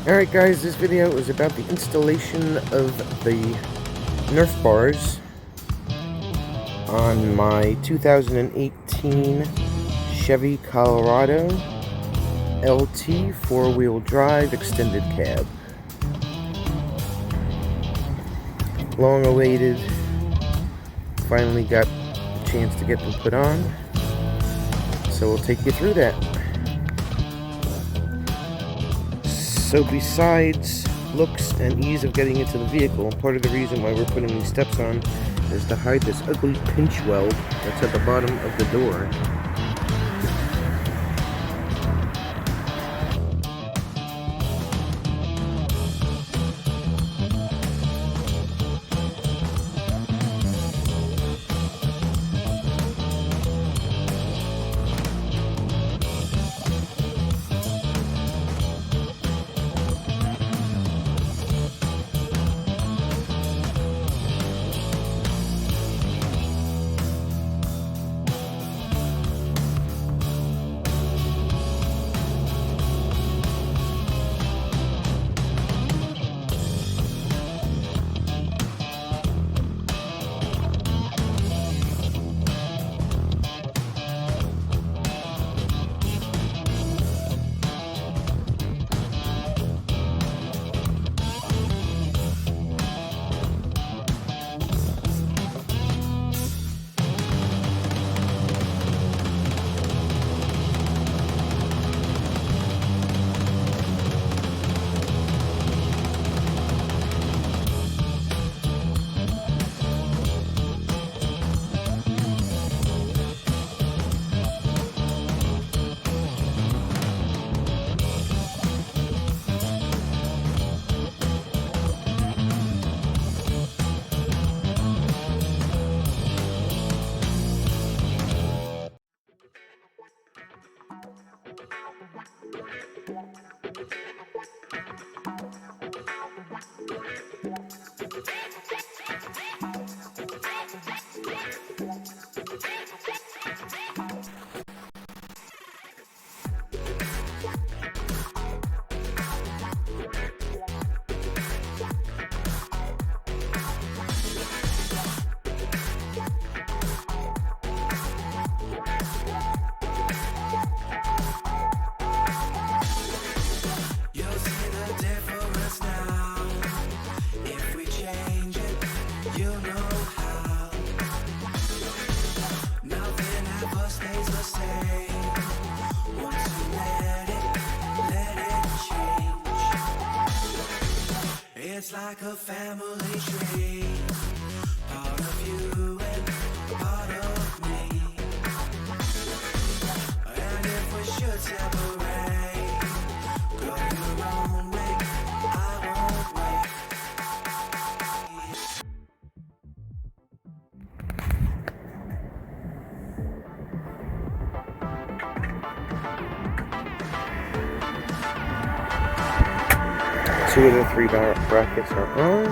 Alright guys, this video is about the installation of the Nerf bars on my 2018 Chevy Colorado LT 4-wheel drive extended cab. Long awaited, finally got a chance to get them put on, so we'll take you through that. So besides looks and ease of getting into the vehicle, part of the reason why we're putting these steps on is to hide this ugly pinch weld that's at the bottom of the door. It's like a family tree, part of you and part of me. And if we should separate, go your own way, I won't wait. Two of the three brackets are on.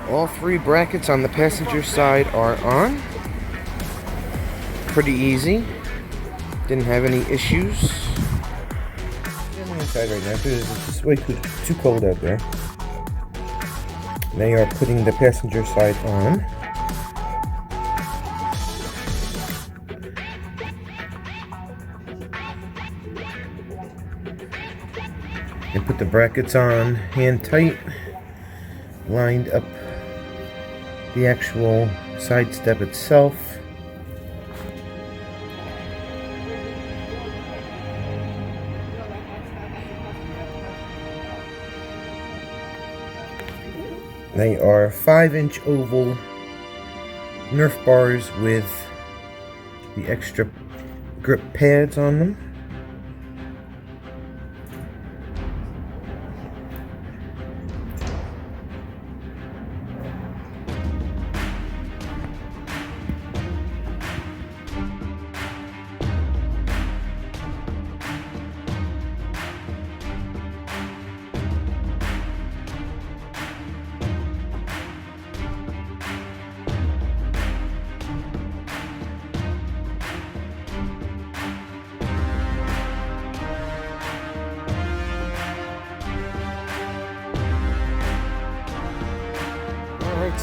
All three brackets on the passenger side are on. Pretty easy. Didn't have any issues. I'm inside right now because it's just way too cold out there. They are putting the passenger side on. And put the brackets on hand tight, lined up the actual side step itself. They are 5-inch oval Nerf bars with the extra grip pads on them.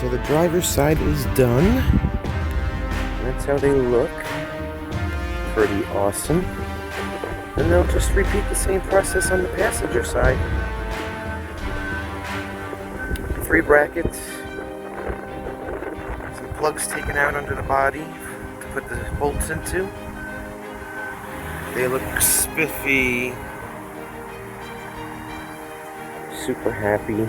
So the driver's side is done. That's how they look. Pretty awesome. And they'll just repeat the same process on the passenger side. 3 brackets. Some plugs taken out under the body to put the bolts into. They look spiffy. Super happy.